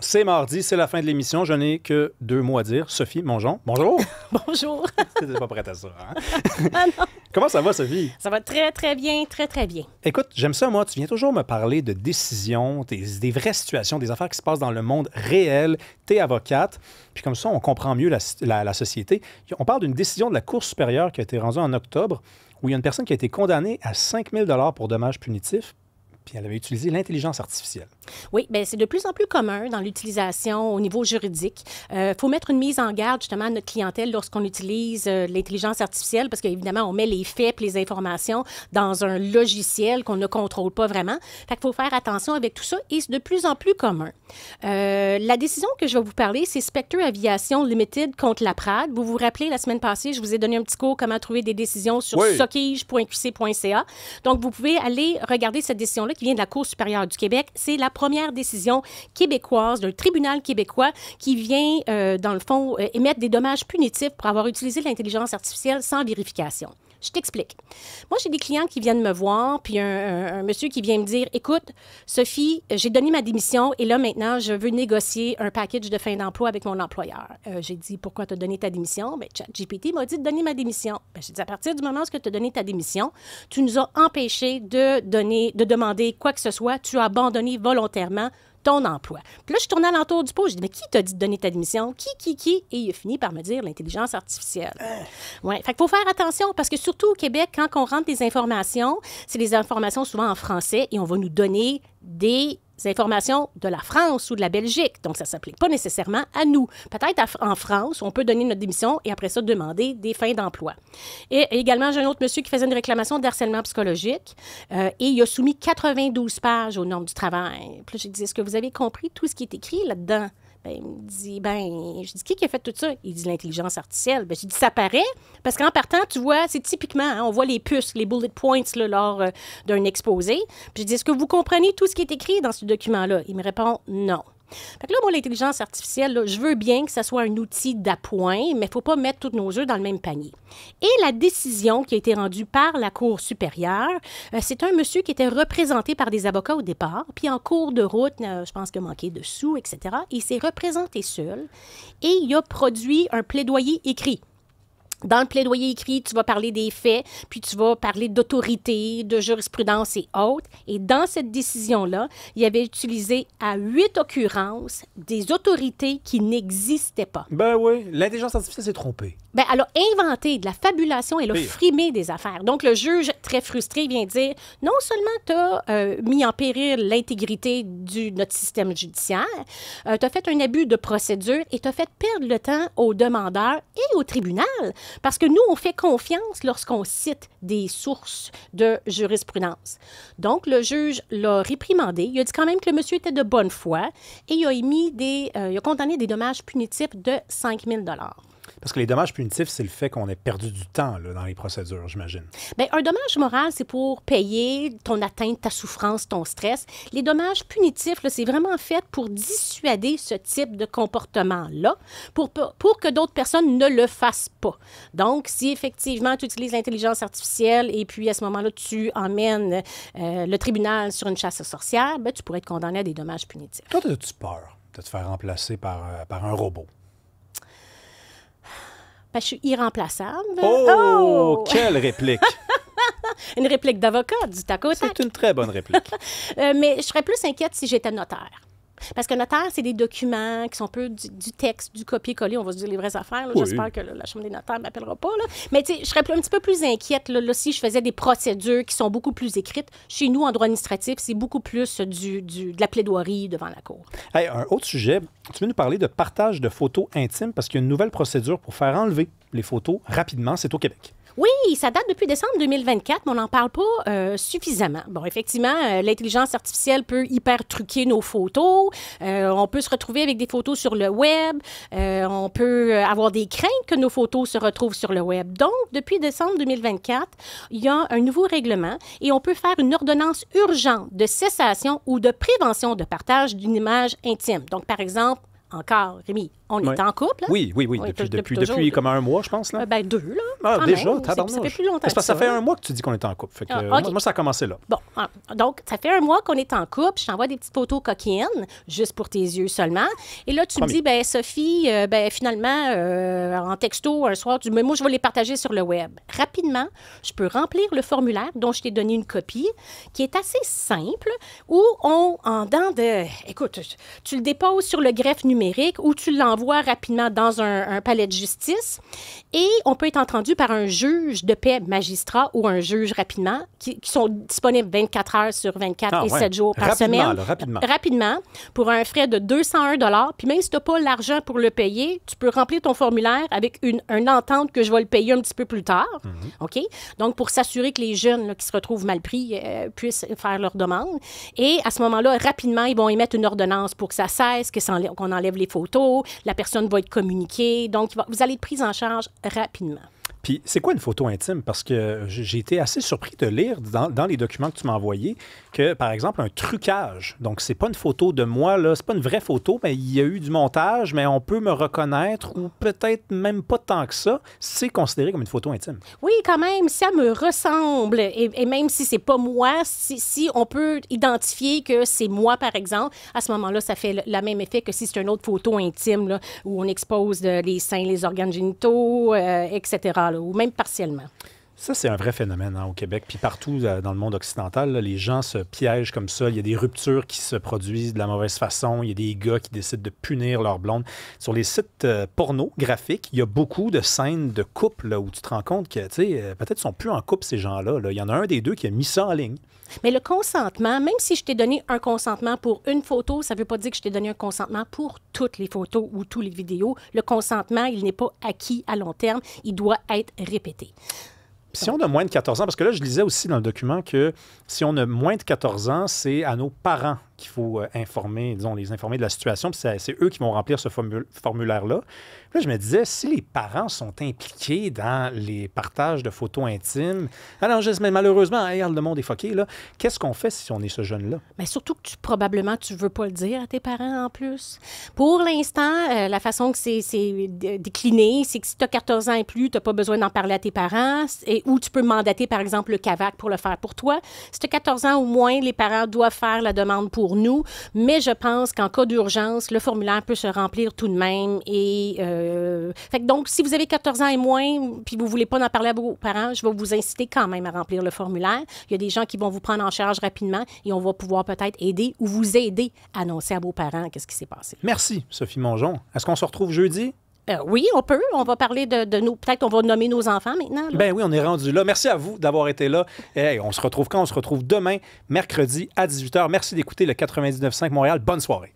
C'est mardi, c'est la fin de l'émission. Je n'ai que 2 mots à dire. Sophie Mongeon, bonjour. Bonjour. T'étais pas prête à ça, hein? Ah non. Comment ça va, Sophie? Ça va très, très bien, très, très bien. Écoute, j'aime ça, moi. Tu viens toujours me parler de décisions, des vraies situations, des affaires qui se passent dans le monde réel. T'es avocate, puis comme ça, on comprend mieux la société. On parle d'une décision de la Cour supérieure qui a été rendue en octobre, où il y a une personne qui a été condamnée à 5 000 pour dommages punitifs, puis elle avait utilisé l'intelligence artificielle. Oui, bien, c'est de plus en plus commun dans l'utilisation au niveau juridique. Il faut mettre une mise en garde, justement, à notre clientèle lorsqu'on utilise l'intelligence artificielle, parce qu'évidemment, on met les faits et les informations dans un logiciel qu'on ne contrôle pas vraiment. Fait qu'il faut faire attention avec tout ça, et c'est de plus en plus commun. La décision que je vais vous parler, c'est Spectre Aviation Limited contre la Prade. Vous vous rappelez, la semaine passée, je vous ai donné un petit cours comment trouver des décisions sur socige.qc.ca. Donc, vous pouvez aller regarder cette décision-là qui vient de la Cour supérieure du Québec. C'est la première décision québécoise d'un tribunal québécois qui vient, dans le fond, émettre des dommages punitifs pour avoir utilisé l'intelligence artificielle sans vérification. Je t'explique. Moi, j'ai des clients qui viennent me voir, puis un monsieur qui vient me dire, « Écoute, Sophie, j'ai donné ma démission et là, maintenant, je veux négocier un package de fin d'emploi avec mon employeur. » J'ai dit, « Pourquoi tu as donné ta démission? » Bien, ChatGPT m'a dit de donner ma démission. Bien, j'ai dit, « À partir du moment où tu as donné ta démission, tu nous as empêché de demander quoi que ce soit. Tu as abandonné volontairement ton emploi. » Puis là, je tournais alentour du pot. Je dis, « Mais qui t'a dit de donner ta démission? Qui? » Et il a fini par me dire l'intelligence artificielle. Oui. Fait qu'il faut faire attention parce que surtout au Québec, quand on rentre des informations, c'est des informations souvent en français et on va nous donner des informations de la France ou de la Belgique. Donc, ça ne s'applique pas nécessairement à nous. Peut-être en France, on peut donner notre démission et après ça, demander des fins d'emploi. Et également, j'ai un autre monsieur qui faisait une réclamation d'harcèlement psychologique et il a soumis 92 pages aux normes du travail. Puis là, j'ai dit, est-ce que vous avez compris tout ce qui est écrit là-dedans? Ben, il me dit, je dis, qui a fait tout ça? Il dit, l'intelligence artificielle. Ben, j'ai dit, ça paraît, parce qu'en partant, tu vois, c'est typiquement, hein, on voit les puces, les bullet points là, lors d'un exposé. Puis je dis, est-ce que vous comprenez tout ce qui est écrit dans ce document-là? Il me répond, non. Fait que là, moi, l'intelligence artificielle, là, je veux bien que ça soit un outil d'appoint, mais il ne faut pas mettre tous nos œufs dans le même panier. Et la décision qui a été rendue par la Cour supérieure, c'est un monsieur qui était représenté par des avocats au départ, puis en cours de route, je pense qu'il a manqué de sous, etc. Il s'est représenté seul et il a produit un plaidoyer écrit. Dans le plaidoyer écrit, tu vas parler des faits, puis tu vas parler d'autorité, de jurisprudence et autres. Et dans cette décision-là, il avait utilisé à 8 occurrences des autorités qui n'existaient pas. Ben oui, l'intelligence artificielle s'est trompée. Ben, elle a inventé de la fabulation, elle a frimé des affaires. Donc, le juge, très frustré, vient dire, non seulement tu as mis en péril l'intégrité de notre système judiciaire, tu as fait un abus de procédure et tu as fait perdre le temps aux demandeurs et au tribunal. Parce que nous, on fait confiance lorsqu'on cite des sources de jurisprudence. Donc, le juge l'a réprimandé. Il a dit quand même que le monsieur était de bonne foi et il a condamné des dommages punitifs de 5 000 $. Parce que les dommages punitifs, c'est le fait qu'on ait perdu du temps là, dans les procédures, j'imagine. Bien, un dommage moral, c'est pour payer ton atteinte, ta souffrance, ton stress. Les dommages punitifs, là, c'est vraiment fait pour dissuader ce type de comportement-là, pour que d'autres personnes ne le fassent pas. Donc, si effectivement tu utilises l'intelligence artificielle et puis à ce moment-là, tu emmènes le tribunal sur une chasse aux sorcières, bien, tu pourrais être condamné à des dommages punitifs. Toi, as-tu peur de te faire remplacer par un robot? Ben, je suis irremplaçable. Oh! Quelle réplique! Une réplique d'avocat, du tac au tac. C'est une très bonne réplique. Mais je serais plus inquiète si j'étais notaire. Parce que notaire, c'est des documents qui sont un peu du texte, du copier-coller. On va se dire les vraies affaires. Là. Oui. J'espère que la Chambre des notaires ne m'appellera pas. Là. Mais je serais un petit peu plus inquiète là, si je faisais des procédures qui sont beaucoup plus écrites. Chez nous, en droit administratif, c'est beaucoup plus de la plaidoirie devant la Cour. Hey, un autre sujet, tu veux nous parler de partage de photos intimes parce qu'il y a une nouvelle procédure pour faire enlever les photos rapidement. C'est au Québec. Oui, ça date depuis décembre 2024, mais on n'en parle pas suffisamment. Bon, effectivement, l'intelligence artificielle peut hyper truquer nos photos. On peut se retrouver avec des photos sur le web. On peut avoir des craintes que nos photos se retrouvent sur le web. Donc, depuis décembre 2024, il y a un nouveau règlement et on peut faire une ordonnance urgente de cessation ou de prévention de partage d'une image intime. Donc, par exemple, encore, Rémi, On Ouais. est en couple, hein? Oui, oui, oui. Oui, Depuis toujours. comme un mois, je pense. Là. Ben, 2, là. Ah, quand déjà, même. Ça tabarnouche. fait plus longtemps C'est parce que ça que fait un mois que tu dis qu'on est en couple. Fait que, OK. moi, ça a commencé là. Bon, donc, ça fait un mois qu'on est en couple. Je t'envoie des petites photos coquines, juste pour tes yeux seulement. Et là, tu me Promis. dis, ben Sophie, finalement, en texto, un soir, tu dis, mais moi, je vais les partager sur le web. Rapidement, je peux remplir le formulaire dont je t'ai donné une copie, qui est assez simple, où écoute, tu le déposes sur le greffe numérique ou tu l'envoies rapidement dans un palais de justice et on peut être entendu par un juge de paix magistrat ou un juge rapidement qui sont disponibles 24 heures sur 24 Ah, et ouais. 7 jours par Rapidement, semaine. là, rapidement. Rapidement, pour un frais de 201 $. Puis même si tu n'as pas l'argent pour le payer, tu peux remplir ton formulaire avec une entente que je vais le payer un petit peu plus tard. OK? Donc, pour s'assurer que les jeunes là, qui se retrouvent mal pris puissent faire leur demande. Et à ce moment-là, rapidement, ils vont émettre une ordonnance pour que ça cesse, qu'on enlève les photos, la personne va être communiquée. Donc, vous allez être prise en charge rapidement. Puis, c'est quoi une photo intime? Parce que j'ai été assez surpris de lire dans les documents que tu m'as envoyés que, par exemple, un trucage, donc c'est pas une photo de moi, là, c'est pas une vraie photo, mais il y a eu du montage, mais on peut me reconnaître ou peut-être même pas tant que ça, c'est considéré comme une photo intime. Oui, quand même, si elle me ressemble, et même si c'est pas moi, si on peut identifier que c'est moi, par exemple, à ce moment-là, ça fait le même effet que si c'est une autre photo intime, là, où on expose les seins, les organes génitaux, etc., là, ou même partiellement. Ça, c'est un vrai phénomène au Québec. Puis partout dans le monde occidental, là, les gens se piègent comme ça. Il y a des ruptures qui se produisent de la mauvaise façon. Il y a des gars qui décident de punir leur blonde. Sur les sites pornographiques, il y a beaucoup de scènes de couple là, où tu te rends compte que, tu sais, peut-être qu'ils sont plus en couple, ces gens-là. Là. Il y en a un des deux qui a mis ça en ligne. Mais le consentement, même si je t'ai donné un consentement pour une photo, ça ne veut pas dire que je t'ai donné un consentement pour toutes les photos ou toutes les vidéos. Le consentement, il n'est pas acquis à long terme. Il doit être répété. Si on a moins de 14 ans, parce que là, je lisais aussi dans le document que si on a moins de 14 ans, c'est à nos parents qu'il faut informer, disons, les informer de la situation, puis c'est eux qui vont remplir ce formulaire-là. Là, je me disais, si les parents sont impliqués dans les partages de photos intimes, alors, mais malheureusement, regarde, le monde est fucké, là. Qu'est-ce qu'on fait si on est ce jeune-là? Mais surtout que probablement, tu ne veux pas le dire à tes parents en plus. Pour l'instant, la façon que c'est décliné, c'est que si tu as 14 ans et plus, tu n'as pas besoin d'en parler à tes parents, ou tu peux mandater, par exemple, le CAVAC pour le faire pour toi. Si tu as 14 ans ou moins, les parents doivent faire la demande pour nous, mais je pense qu'en cas d'urgence, le formulaire peut se remplir tout de même. Et fait que donc, si vous avez 14 ans et moins, puis vous ne voulez pas en parler à vos parents, je vais vous inciter quand même à remplir le formulaire. Il y a des gens qui vont vous prendre en charge rapidement et on va pouvoir peut-être aider ou vous aider à annoncer à vos parents qu'est-ce qui s'est passé. Merci, Sophie Mongeon. Est-ce qu'on se retrouve jeudi? Oui, on peut. On va parler de nous. Peut-être on va nommer nos enfants maintenant. Là. Ben oui, on est rendu là. Merci à vous d'avoir été là. Hey, on se retrouve quand? On se retrouve demain, mercredi à 18h. Merci d'écouter le 99.5 Montréal. Bonne soirée.